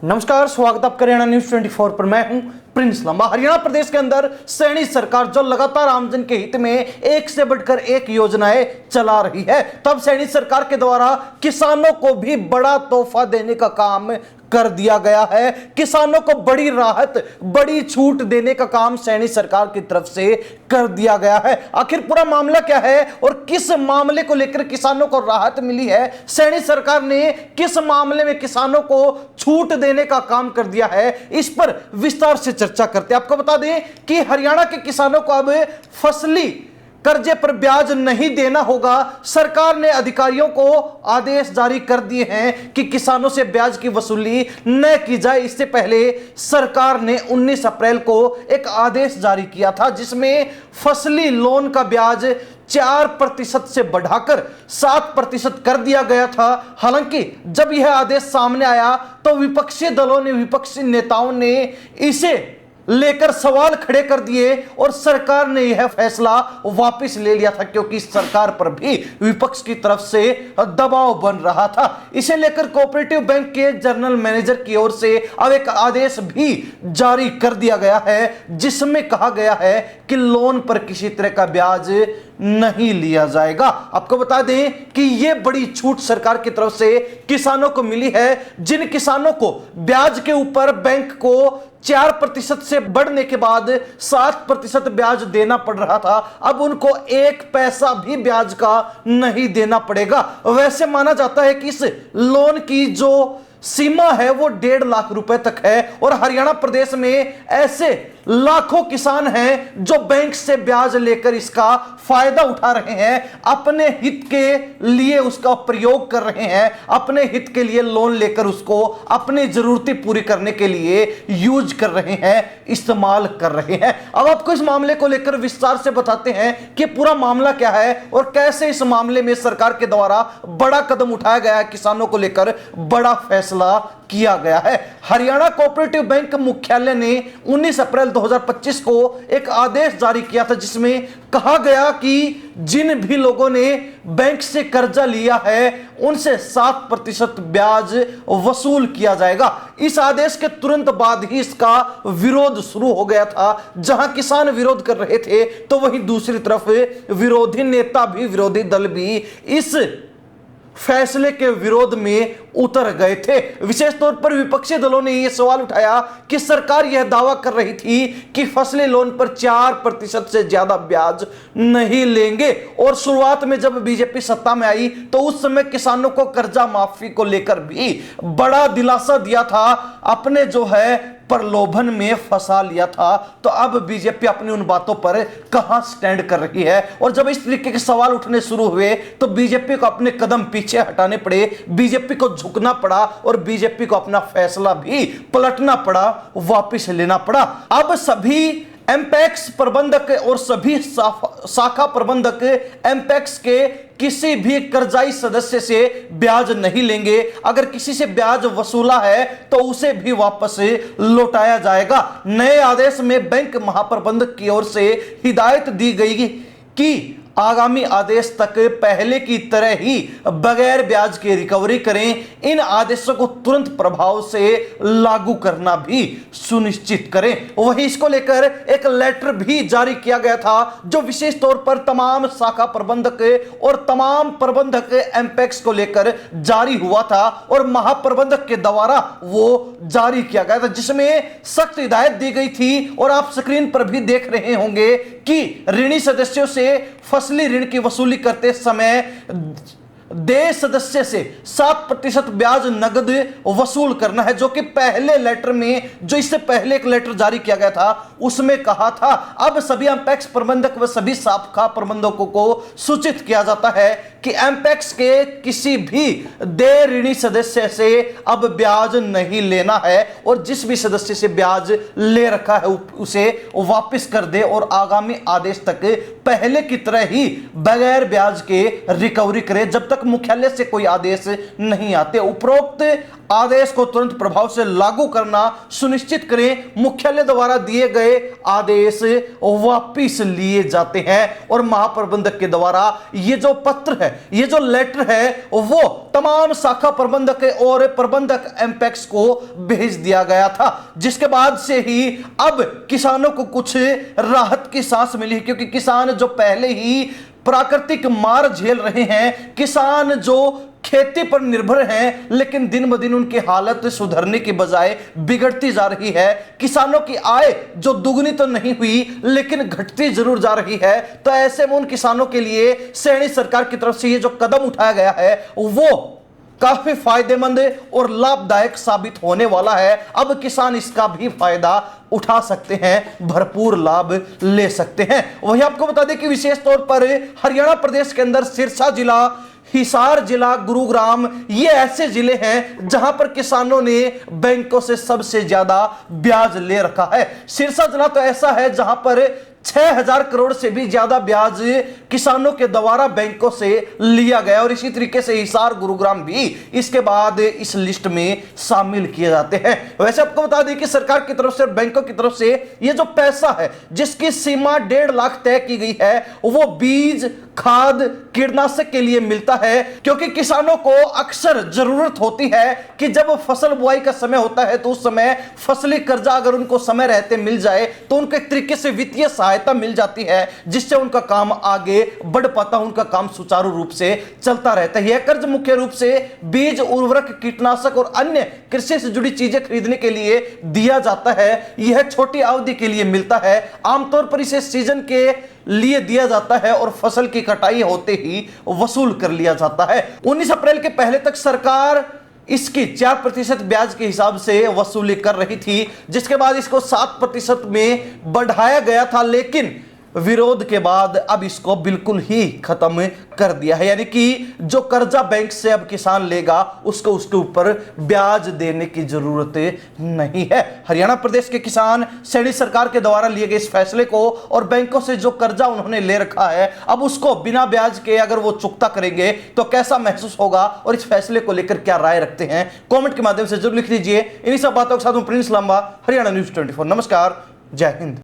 नमस्कार, स्वागत आपका हरियाणा न्यूज 24 पर। मैं हूं प्रिंस लंबा। हरियाणा प्रदेश के अंदर सैनी सरकार जो लगातार आमजन के हित में एक से बढ़कर एक योजनाएं चला रही है, तब सैनी सरकार के द्वारा किसानों को भी बड़ा तोहफा देने का काम कर दिया गया है। किसानों को बड़ी राहत, बड़ी छूट देने का काम सैनी सरकार की तरफ से कर दिया गया है। आखिर पूरा मामला क्या है और किस मामले को लेकर किसानों को राहत मिली है, सैनी सरकार ने किस मामले में किसानों को छूट देने का काम कर दिया है, इस पर विस्तार से चर्चा करते हैं। आपको बता दें कि हरियाणा के किसानों को अब फसली कर्जे पर ब्याज नहीं देना होगा। सरकार ने अधिकारियों को आदेश जारी कर दिए हैं कि किसानों से ब्याज की वसूली न की जाए। इससे पहले सरकार ने 19 अप्रैल को एक आदेश जारी किया था, जिसमें फसली लोन का ब्याज 4% से बढ़ाकर 7% कर दिया गया था। हालांकि जब यह आदेश सामने आया तो विपक्षी दलों ने, विपक्षी नेताओं ने इसे लेकर सवाल खड़े कर दिए और सरकार ने यह फैसला वापस ले लिया था, क्योंकि सरकार पर भी विपक्ष की तरफ से दबाव बन रहा था। इसे लेकर कोऑपरेटिव बैंक के जनरल मैनेजर की ओर से अब एक आदेश भी जारी कर दिया गया है, जिसमें कहा गया है कि लोन पर किसी तरह का ब्याज नहीं लिया जाएगा। आपको बता दें कि यह बड़ी छूट सरकार की तरफ से किसानों को मिली है। जिन किसानों को ब्याज के ऊपर बैंक को 4% से बढ़ने के बाद 7% ब्याज देना पड़ रहा था, अब उनको 1 पैसा भी ब्याज का नहीं देना पड़ेगा। वैसे माना जाता है कि इस लोन की जो सीमा है वो 1.5 लाख रुपए तक है और हरियाणा प्रदेश में ऐसे लाखों किसान हैं जो बैंक से ब्याज लेकर इसका फायदा उठा रहे हैं, अपने हित के लिए उसका प्रयोग कर रहे हैं, अपने हित के लिए लोन लेकर उसको अपनी जरूरतें पूरी करने के लिए यूज कर रहे हैं, इस्तेमाल कर रहे हैं। अब आपको इस मामले को लेकर विस्तार से बताते हैं कि पूरा मामला क्या है और कैसे इस मामले में सरकार के द्वारा बड़ा कदम उठाया गया है, किसानों को लेकर बड़ा फैसला किया गया है। हरियाणा कोऑपरेटिव बैंक मुख्यालय ने 19 अप्रैल 2025 को एक आदेश जारी किया था, जिसमें कहा गया कि जिन भी लोगों ने बैंक से कर्जा लिया है उनसे 7% ब्याज वसूल किया जाएगा। इस आदेश के तुरंत बाद ही इसका विरोध शुरू हो गया था। जहां किसान विरोध कर रहे थे तो वहीं दूसरी तरफ विरोधी नेता भी, विरोधी दल भी इस फैसले के विरोध में उतर गए थे। विशेष तौर पर विपक्षी दलों ने यह सवाल उठाया कि सरकार यह दावा कर रही थी कि फसली लोन पर 4% से ज्यादा ब्याज नहीं लेंगे, और शुरुआत में जब बीजेपी सत्ता में आई तो उस समय किसानों को कर्जा माफी को लेकर भी बड़ा दिलासा दिया था, अपने जो है प्रलोभन में फंसा लिया था। तो अब बीजेपी अपनी उन बातों पर कहां स्टैंड कर रही है, और जब इस तरीके के सवाल उठने शुरू हुए तो बीजेपी को अपने कदम पीछे हटाने पड़े, बीजेपी को झुकना पड़ा और बीजेपी को अपना फैसला भी पलटना पड़ा, वापस लेना पड़ा। अब सभी एमपैक्स प्रबंधक और सभी शाखा प्रबंधक एमपैक्स के किसी भी कर्जाई सदस्य से ब्याज नहीं लेंगे। अगर किसी से ब्याज वसूला है तो उसे भी वापस लौटाया जाएगा। नए आदेश में बैंक महाप्रबंधक की ओर से हिदायत दी गई कि आगामी आदेश तक पहले की तरह ही बगैर ब्याज के रिकवरी करें। इन आदेशों को तुरंत प्रभाव से लागू करना भी सुनिश्चित करें। वहीं इसको लेकर एक लेटर भी जारी किया गया था, जो विशेष तौर पर तमाम शाखा प्रबंधक और तमाम प्रबंधक एमपैक्स को लेकर जारी हुआ था और महाप्रबंधक के द्वारा वो जारी किया गया था, जिसमें सख्त हिदायत दी गई थी। और आप स्क्रीन पर भी देख रहे होंगे कि ऋणी सदस्यों से फसली ऋण की वसूली करते समय देय सदस्य से 7% ब्याज नगद वसूल करना है, जो कि पहले लेटर में, जो इससे पहले एक लेटर जारी किया गया था उसमें कहा था। अब सभी एमपैक्स प्रबंधक व सभी शाखा प्रबंधकों को सूचित किया जाता है कि एमपैक्स के किसी भी देय ऋणी सदस्य से अब ब्याज नहीं लेना है, और जिस भी सदस्य से ब्याज ले रखा है उसे वापस कर दे और आगामी आदेश तक पहले की तरह ही बगैर ब्याज के रिकवरी करे, जब तक मुख्यालय से कोई आदेश नहीं आते। उपरोक्त आदेश को तुरंत प्रभाव से लागू करना सुनिश्चित करें। मुख्यालय द्वारा दिए गए आदेश वापिस लिए जाते हैं और महाप्रबंधक के द्वारा ये जो पत्र है ये जो लेटर है वो तमाम शाखा प्रबंधक और प्रबंधक एमपेक्स को भेज दिया गया था, जिसके बाद से ही अब किसानों को कुछ राहत की सांस मिली, क्योंकि किसान जो पहले ही प्राकृतिक मार झेल रहे हैं, किसान जो खेती पर निर्भर हैं, लेकिन दिन ब दिन उनकी हालत सुधरने की बजाय बिगड़ती जा रही है। किसानों की आय जो दुगनी तो नहीं हुई लेकिन घटती जरूर जा रही है। तो ऐसे में उन किसानों के लिए सैनी सरकार की तरफ से ये जो कदम उठाया गया है वो काफी फायदेमंद और लाभदायक साबित होने वाला है। अब किसान इसका भी फायदा उठा सकते हैं, भरपूर लाभ ले सकते हैं। वहीं आपको बता दें कि विशेष तौर पर हरियाणा प्रदेश के अंदर सिरसा जिला, हिसार जिला, गुरुग्राम, ये ऐसे जिले हैं जहां पर किसानों ने बैंकों से सबसे ज्यादा ब्याज ले रखा है। सिरसा जिला तो ऐसा है जहां पर 6000 करोड़ से भी ज्यादा ब्याज किसानों के द्वारा बैंकों से लिया गया, और इसी तरीके से हिसार, गुरुग्राम भी इसके बाद इस लिस्ट में शामिल किए जाते हैं। वैसे आपको बता दें कि सरकार की तरफ से, बैंकों की तरफ से ये जो पैसा है जिसकी सीमा 1.5 लाख तय की गई है, वो बीज, खाद, कीटनाशक के लिए मिलता है, क्योंकि किसानों को अक्सर जरूरत होती है कि जब फसल बुआई का समय होता है तो उस समय फसली कर्जा अगर उनको समय रहते मिल जाए तो उनको एक तरीके से वित्तीय सहायता मिल जाती है, जिससे उनका काम आगे बढ़ पाता, उनका काम सुचारू रूप से चलता रहता है। यह कर्ज मुख्य रूप से बीज, उर्वरक, कीटनाशक और अन्य कृषि से जुड़ी चीजें खरीदने के लिए दिया जाता है। यह छोटी अवधि के लिए मिलता है, आमतौर पर इसे सीजन के लिए दिया जाता है और फसल की कटाई होते ही वसूल कर लिया जाता है। 19 अप्रैल के पहले तक सरकार इसकी 4% ब्याज के हिसाब से वसूली कर रही थी, जिसके बाद इसको 7% में बढ़ाया गया था, लेकिन विरोध के बाद अब इसको बिल्कुल ही खत्म कर दिया है। यानी कि जो कर्जा बैंक से अब किसान लेगा उसको उसके ऊपर ब्याज देने की जरूरत नहीं है। हरियाणा प्रदेश के किसान सैनी सरकार के द्वारा लिए गए इस फैसले को और बैंकों से जो कर्जा उन्होंने ले रखा है अब उसको बिना ब्याज के अगर वो चुकता करेंगे तो कैसा महसूस होगा, और इस फैसले को लेकर क्या राय रखते हैं, कमेंट के माध्यम से जरूर लिख दीजिए। इन्हीं सब बातों के साथ प्रिंस लांबा, हरियाणा न्यूज़ 24। नमस्कार, जय हिंद।